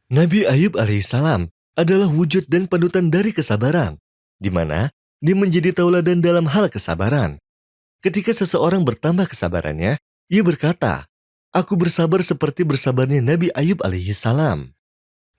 Nabi Ayub alaihissalam adalah wujud dan panutan dari kesabaran, di mana dia menjadi tauladan dalam hal kesabaran. Ketika seseorang bertambah kesabarannya, ia berkata, "Aku bersabar seperti bersabarnya Nabi Ayub alaihissalam."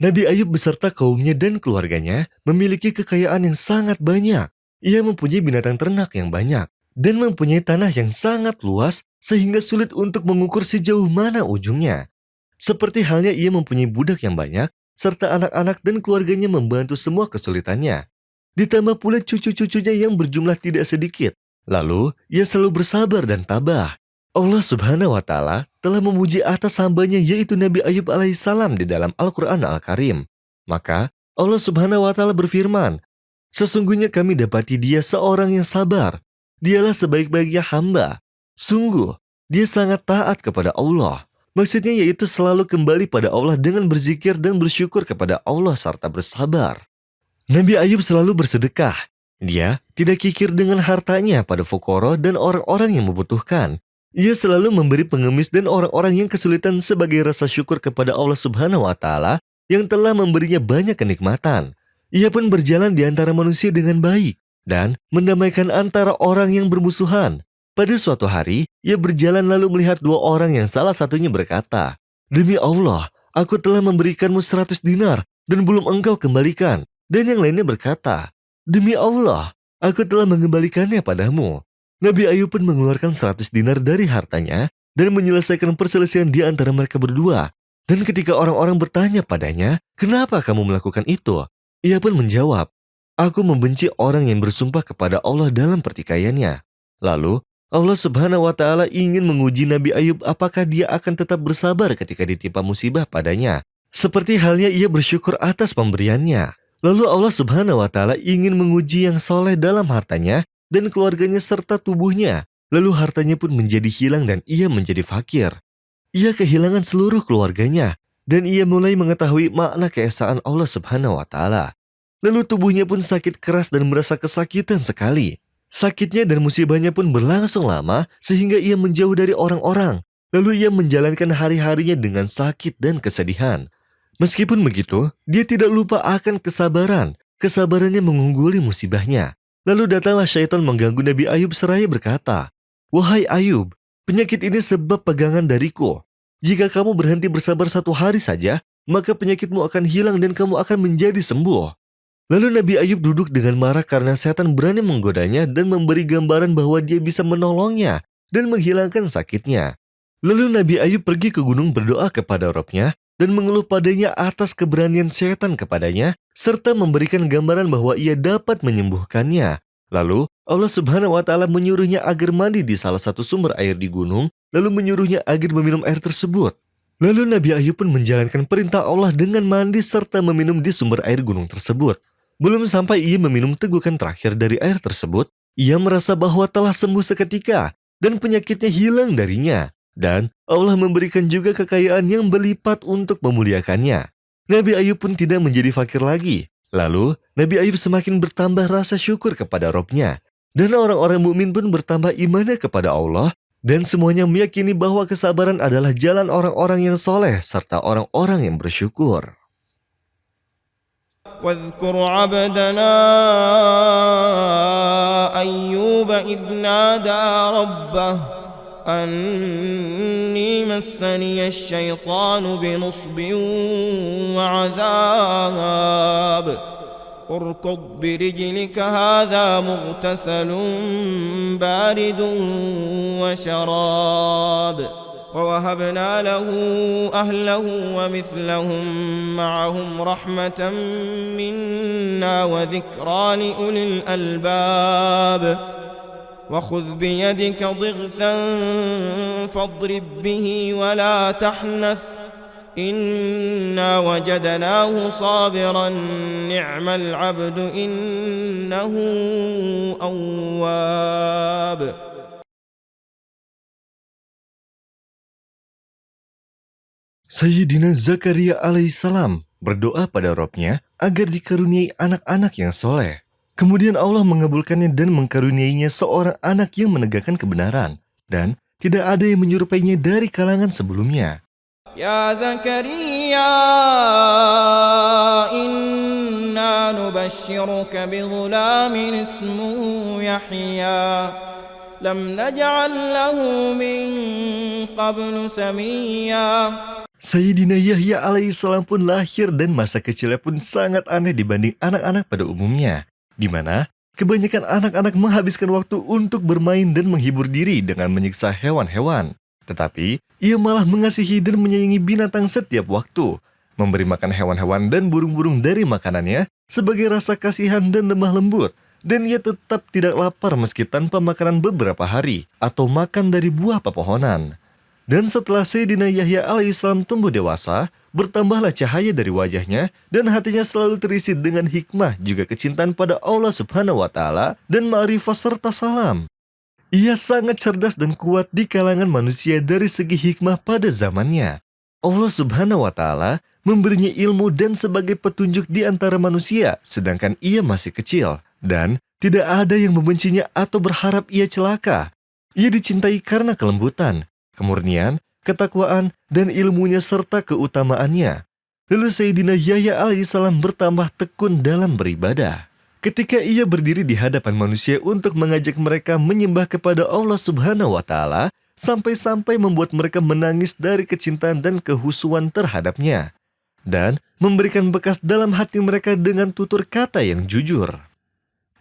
Nabi Ayub beserta kaumnya dan keluarganya memiliki kekayaan yang sangat banyak. Ia mempunyai binatang ternak yang banyak dan mempunyai tanah yang sangat luas sehingga sulit untuk mengukur sejauh mana ujungnya. Seperti halnya ia mempunyai budak yang banyak, serta anak-anak dan keluarganya membantu semua kesulitannya. Ditambah pula cucu-cucunya yang berjumlah tidak sedikit. Lalu, ia selalu bersabar dan tabah. Allah Subhanahu wa Ta'ala telah memuji atas hambanya yaitu Nabi Ayub alaihissalam di dalam Al-Quran Al-Karim. Maka, Allah Subhanahu wa Ta'ala berfirman, "Sesungguhnya kami dapati dia seorang yang sabar. Dialah sebaik-baiknya hamba. Sungguh, dia sangat taat kepada Allah." Maksudnya yaitu selalu kembali pada Allah dengan berzikir dan bersyukur kepada Allah serta bersabar. Nabi Ayub selalu bersedekah. Dia tidak kikir dengan hartanya pada fukara dan orang-orang yang membutuhkan. Ia selalu memberi pengemis dan orang-orang yang kesulitan sebagai rasa syukur kepada Allah Subhanahu wa Ta'ala yang telah memberinya banyak kenikmatan. Ia pun berjalan di antara manusia dengan baik dan mendamaikan antara orang yang bermusuhan. Pada suatu hari, ia berjalan lalu melihat dua orang yang salah satunya berkata, "Demi Allah, aku telah memberikanmu 100 dinar dan belum engkau kembalikan." Dan yang lainnya berkata, "Demi Allah, aku telah mengembalikannya padamu." Nabi Ayub pun mengeluarkan 100 dinar dari hartanya dan menyelesaikan perselisihan di antara mereka berdua. Dan ketika orang-orang bertanya padanya, "Kenapa kamu melakukan itu?" Ia pun menjawab, "Aku membenci orang yang bersumpah kepada Allah dalam pertikaiannya." Lalu, Allah Subhanahu wa Ta'ala ingin menguji Nabi Ayub apakah dia akan tetap bersabar ketika ditimpa musibah padanya. Seperti halnya ia bersyukur atas pemberiannya. Lalu Allah Subhanahu wa Ta'ala ingin menguji yang soleh dalam hartanya dan keluarganya serta tubuhnya. Lalu hartanya pun menjadi hilang dan ia menjadi fakir. Ia kehilangan seluruh keluarganya dan ia mulai mengetahui makna keesaan Allah Subhanahu wa Ta'ala. Lalu tubuhnya pun sakit keras dan merasa kesakitan sekali. Sakitnya dan musibahnya pun berlangsung lama sehingga ia menjauh dari orang-orang. Lalu ia menjalankan hari-harinya dengan sakit dan kesedihan. Meskipun begitu, dia tidak lupa akan kesabaran. Kesabarannya mengungguli musibahnya. Lalu datanglah syaitan mengganggu Nabi Ayub seraya berkata, "Wahai Ayub, penyakit ini sebab pegangan dariku. Jika kamu berhenti bersabar 1 hari saja, maka penyakitmu akan hilang dan kamu akan menjadi sembuh." Lalu Nabi Ayub duduk dengan marah karena setan berani menggodanya dan memberi gambaran bahwa dia bisa menolongnya dan menghilangkan sakitnya. Lalu Nabi Ayub pergi ke gunung berdoa kepada Robnya dan mengeluh padanya atas keberanian setan kepadanya serta memberikan gambaran bahwa ia dapat menyembuhkannya. Lalu Allah Subhanahu wa Ta'ala menyuruhnya agar mandi di salah satu sumber air di gunung, lalu menyuruhnya agar meminum air tersebut. Lalu Nabi Ayub pun menjalankan perintah Allah dengan mandi serta meminum di sumber air gunung tersebut. Belum sampai ia meminum tegukan terakhir dari air tersebut, ia merasa bahwa telah sembuh seketika dan penyakitnya hilang darinya. Dan Allah memberikan juga kekayaan yang berlipat untuk memuliakannya. Nabi Ayub pun tidak menjadi fakir lagi. Lalu, Nabi Ayub semakin bertambah rasa syukur kepada Robnya. Dan orang-orang mukmin pun bertambah imannya kepada Allah. Dan semuanya meyakini bahwa kesabaran adalah jalan orang-orang yang soleh serta orang-orang yang bersyukur. واذكر عبدنا أيوب إذ نادى ربه أني مسني الشيطان بنصب وعذاب اركض برجلك هذا مغتسل بارد وشراب ووهبنا له أهله ومثلهم معهم رحمة منا وذكرى لأولي الألباب وخذ بيدك ضغثا فاضرب به ولا تحنث إنا وجدناه صابرا نعم العبد إنه أواب. Sayyidina Zakaria alaihissalam berdoa pada Robnya agar dikaruniai anak-anak yang soleh. Kemudian Allah mengabulkannya dan mengkaruniainya seorang anak yang menegakkan kebenaran. Dan tidak ada yang menyerupainya dari kalangan sebelumnya. Ya Zakaria ونبشرك بغلام اسمه يحيى لم نجعل له من قبل سميا. Sayyidina Yahya alaihissalam pun lahir dan masa kecilnya pun sangat aneh dibanding anak-anak pada umumnya, di mana kebanyakan anak-anak menghabiskan waktu untuk bermain dan menghibur diri dengan menyiksa hewan-hewan. Tetapi, ia malah mengasihi dan menyayangi binatang setiap waktu, memberi makan hewan-hewan dan burung-burung dari makanannya sebagai rasa kasihan dan lemah lembut, dan ia tetap tidak lapar meski tanpa makanan beberapa hari atau makan dari buah pepohonan. Dan setelah Sayyidina Yahya alaihissalam tumbuh dewasa, bertambahlah cahaya dari wajahnya dan hatinya selalu terisi dengan hikmah juga kecintaan pada Allah Subhanahu wa Ta'ala dan ma'rifah serta salam. Ia sangat cerdas dan kuat di kalangan manusia dari segi hikmah pada zamannya. Allah Subhanahu wa Ta'ala memberinya ilmu dan sebagai petunjuk di antara manusia, sedangkan ia masih kecil dan tidak ada yang membencinya atau berharap ia celaka. Ia dicintai karena kelembutan, kemurnian, ketakwaan, dan ilmunya serta keutamaannya. Lalu Sayyidina Yahya alaihissalam bertambah tekun dalam beribadah. Ketika ia berdiri di hadapan manusia untuk mengajak mereka menyembah kepada Allah Subhanahu wa Ta'ala, sampai-sampai membuat mereka menangis dari kecintaan dan kehusuan terhadapnya, dan memberikan bekas dalam hati mereka dengan tutur kata yang jujur.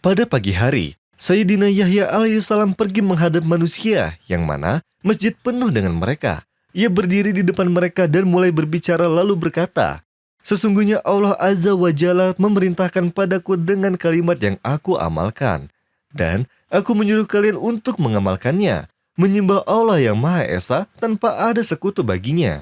Pada pagi hari, Sayyidina Yahya alaihissalam pergi menghadap manusia, yang mana masjid penuh dengan mereka. Ia berdiri di depan mereka dan mulai berbicara lalu berkata, "Sesungguhnya Allah Azza wa Jalla memerintahkan padaku dengan kalimat yang aku amalkan. Dan aku menyuruh kalian untuk mengamalkannya, menyembah Allah yang Maha Esa tanpa ada sekutu baginya.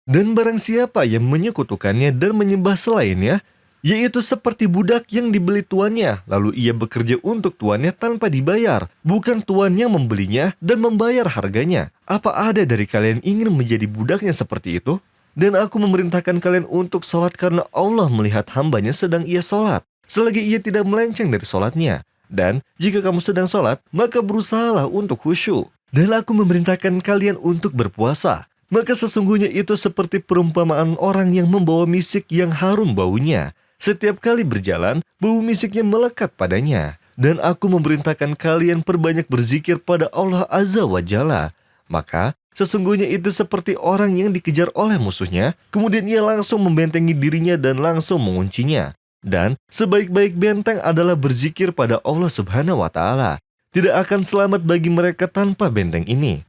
Dan barang siapa yang menyekutukannya dan menyembah selainnya, yaitu seperti budak yang dibeli tuannya, lalu ia bekerja untuk tuannya tanpa dibayar, bukan tuan yang membelinya dan membayar harganya. Apa ada dari kalian ingin menjadi budaknya seperti itu? Dan aku memerintahkan kalian untuk sholat karena Allah melihat hambanya sedang ia sholat, selagi ia tidak melenceng dari sholatnya. Dan jika kamu sedang sholat, maka berusahalah untuk khusyuk. Dan aku memerintahkan kalian untuk berpuasa, maka sesungguhnya itu seperti perumpamaan orang yang membawa misik yang harum baunya. Setiap kali berjalan, bau misiknya melekat padanya. Dan aku memerintahkan kalian perbanyak berzikir pada Allah Azza wa Jalla. Maka, sesungguhnya itu seperti orang yang dikejar oleh musuhnya, kemudian ia langsung membentengi dirinya dan langsung menguncinya. Dan sebaik-baik benteng adalah berzikir pada Allah Subhanahu wa Ta'ala. Tidak akan selamat bagi mereka tanpa benteng ini."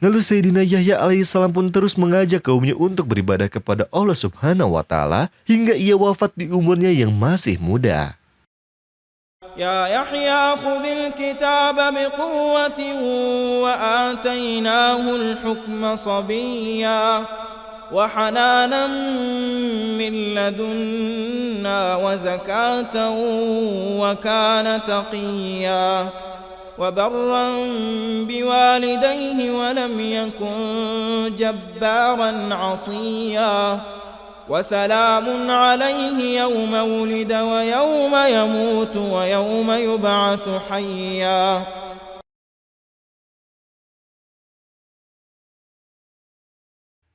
Lalu Sayyidina Yahya alaihissalam pun terus mengajak kaumnya untuk beribadah kepada Allah Subhanahu wa Ta'ala hingga ia wafat di umurnya yang masih muda. Ya Yahya khudhil kitab biquwwatin wa atainahu al-hukma sabiyya wa hananan min ladunna wa zakatan wa kana taqiyya وبرا بوالديه ولم يكن جبارا عصيا وسلام عليه يوم ولد ويوم يموت ويوم يبعث حيا.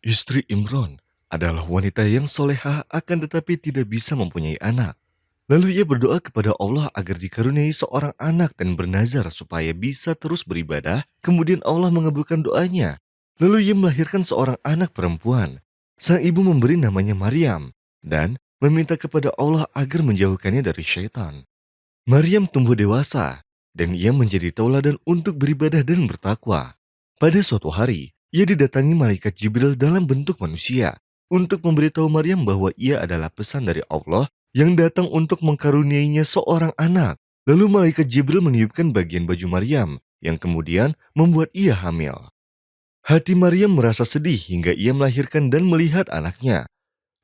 Istri Imran adalah wanita yang solehah akan tetapi tidak bisa mempunyai anak. Lalu ia berdoa kepada Allah agar dikaruniai seorang anak dan bernazar supaya bisa terus beribadah. Kemudian Allah mengabulkan doanya. Lalu ia melahirkan seorang anak perempuan. Sang ibu memberi namanya Maryam dan meminta kepada Allah agar menjauhkannya dari syaitan. Maryam tumbuh dewasa dan ia menjadi tauladan untuk beribadah dan bertakwa. Pada suatu hari, ia didatangi malaikat Jibril dalam bentuk manusia untuk memberitahu Maryam bahwa ia adalah pesan dari Allah yang datang untuk mengkaruniainya seorang anak. Lalu malaikat Jibril meniupkan bagian baju Maryam, yang kemudian membuat ia hamil. Hati Maryam merasa sedih hingga ia melahirkan dan melihat anaknya.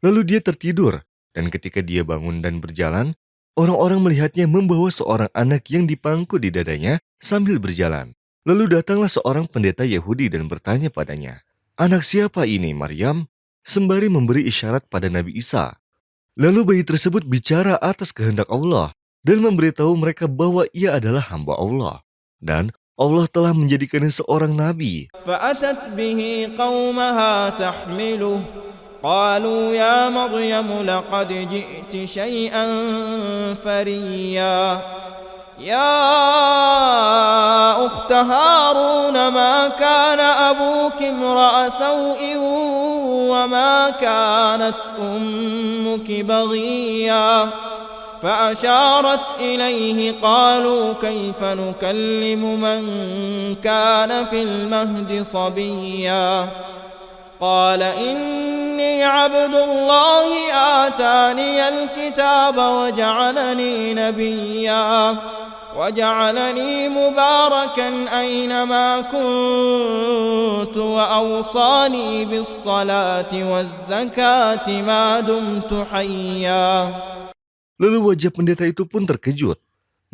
Lalu dia tertidur, dan ketika dia bangun dan berjalan, orang-orang melihatnya membawa seorang anak yang dipangku di dadanya sambil berjalan. Lalu datanglah seorang pendeta Yahudi dan bertanya padanya, "Anak siapa ini, Maryam?" Sembari memberi isyarat pada Nabi Isa. Lalu bayi tersebut bicara atas kehendak Allah dan memberitahu mereka bahwa ia adalah hamba Allah. Dan Allah telah menjadikannya seorang nabi. فأتت به قومها تحمله قالوا يا مريم لقد جئت شيئا فريا يا أخت هارون ما كان أبوك امرأ سوء وما كانت أمك بغيا فأشارت إليه قالوا كيف نكلم من كان في المهد صبيا قال إني عبد الله آتاني الكتاب وجعلني نبيا وجعلني مباركا أينما كنت وأوصاني بالصلاة والزكاة ما دمت حيا. Lalu wajah pendeta itu pun terkejut.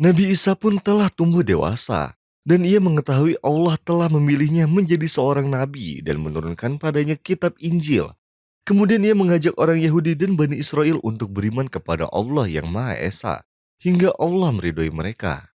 Nabi Isa pun telah tumbuh dewasa, dan ia mengetahui Allah telah memilihnya menjadi seorang nabi dan menurunkan padanya kitab Injil. Kemudian ia mengajak orang Yahudi dan Bani Israel untuk beriman kepada Allah yang Maha Esa, hingga Allah meridhoi mereka.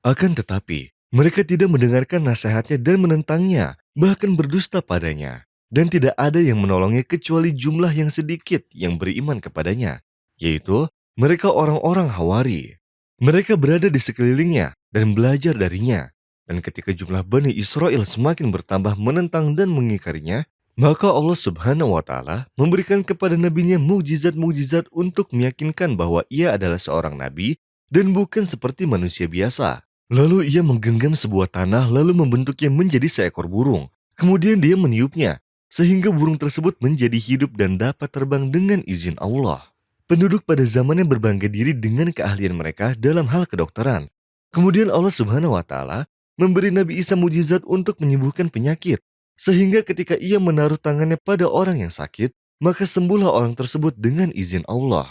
Akan tetapi, mereka tidak mendengarkan nasihatnya dan menentangnya, bahkan berdusta padanya. Dan tidak ada yang menolongnya kecuali jumlah yang sedikit yang beriman kepadanya, yaitu mereka orang-orang Hawari. Mereka berada di sekelilingnya dan belajar darinya. Dan ketika jumlah Bani Israel semakin bertambah menentang dan mengingkarinya, maka Allah Subhanahu wa Ta'ala memberikan kepada nabinya mukjizat-mukjizat untuk meyakinkan bahwa ia adalah seorang nabi dan bukan seperti manusia biasa. Lalu ia menggenggam sebuah tanah lalu membentuknya menjadi seekor burung. Kemudian dia meniupnya, sehingga burung tersebut menjadi hidup dan dapat terbang dengan izin Allah. Penduduk pada zamannya berbangga diri dengan keahlian mereka dalam hal kedokteran. Kemudian Allah Subhanahu wa Ta'ala memberi Nabi Isa mukjizat untuk menyembuhkan penyakit, sehingga ketika ia menaruh tangannya pada orang yang sakit, maka sembuhlah orang tersebut dengan izin Allah.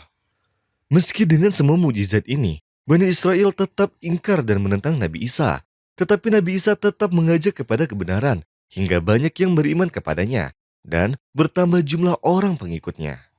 Meski dengan semua mukjizat ini, Bani Israel tetap ingkar dan menentang Nabi Isa. Tetapi Nabi Isa tetap mengajak kepada kebenaran, hingga banyak yang beriman kepadanya, dan bertambah jumlah orang pengikutnya.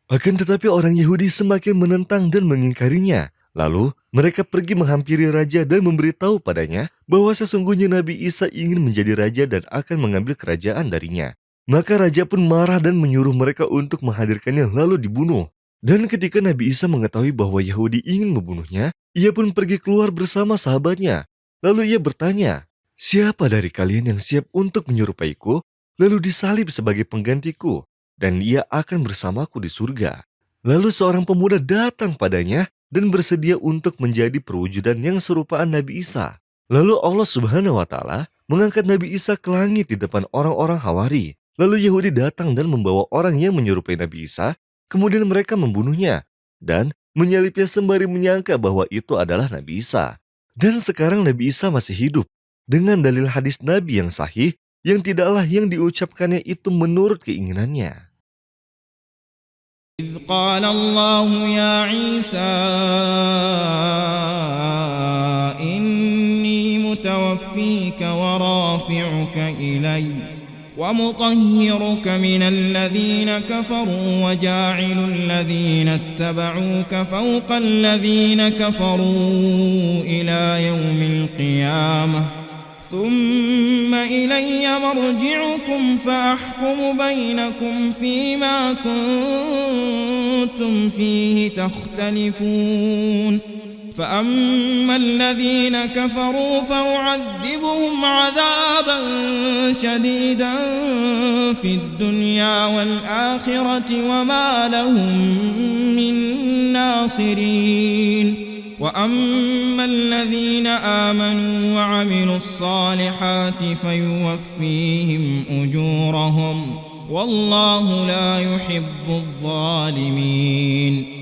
Akan tetapi orang Yahudi semakin menentang dan mengingkarinya. Lalu mereka pergi menghampiri raja dan memberitahu padanya bahwa sesungguhnya Nabi Isa ingin menjadi raja dan akan mengambil kerajaan darinya. Maka raja pun marah dan menyuruh mereka untuk menghadirkannya lalu dibunuh. Dan ketika Nabi Isa mengetahui bahwa Yahudi ingin membunuhnya, ia pun pergi keluar bersama sahabatnya. Lalu ia bertanya, "Siapa dari kalian yang siap untuk menyerupaiku, lalu disalib sebagai penggantiku? Dan ia akan bersamaku di surga." Lalu seorang pemuda datang padanya dan bersedia untuk menjadi perwujudan yang serupaan Nabi Isa. Lalu Allah Subhanahu wa Ta'ala mengangkat Nabi Isa ke langit di depan orang-orang Hawari. Lalu Yahudi datang dan membawa orang yang menyerupai Nabi Isa, kemudian mereka membunuhnya dan menyalibnya sembari menyangka bahwa itu adalah Nabi Isa. Dan sekarang Nabi Isa masih hidup dengan dalil hadis Nabi yang sahih yang tidaklah yang diucapkannya itu menurut keinginannya. إذ قال الله يا عيسى إني متوفيك ورافعك إلي ومطهرك من الذين كفروا وجاعل الذين اتبعوك فوق الذين كفروا إلى يوم القيامة ثم إلي مرجعكم فأحكم بينكم فيما كنتم فيه تختلفون فأما الذين كفروا فأعذبهم عذابا شديدا في الدنيا والآخرة وما لهم من ناصرين وأما الذين آمنوا وعملوا الصالحات فيوفيهم أجورهم والله لا يحب الظالمين.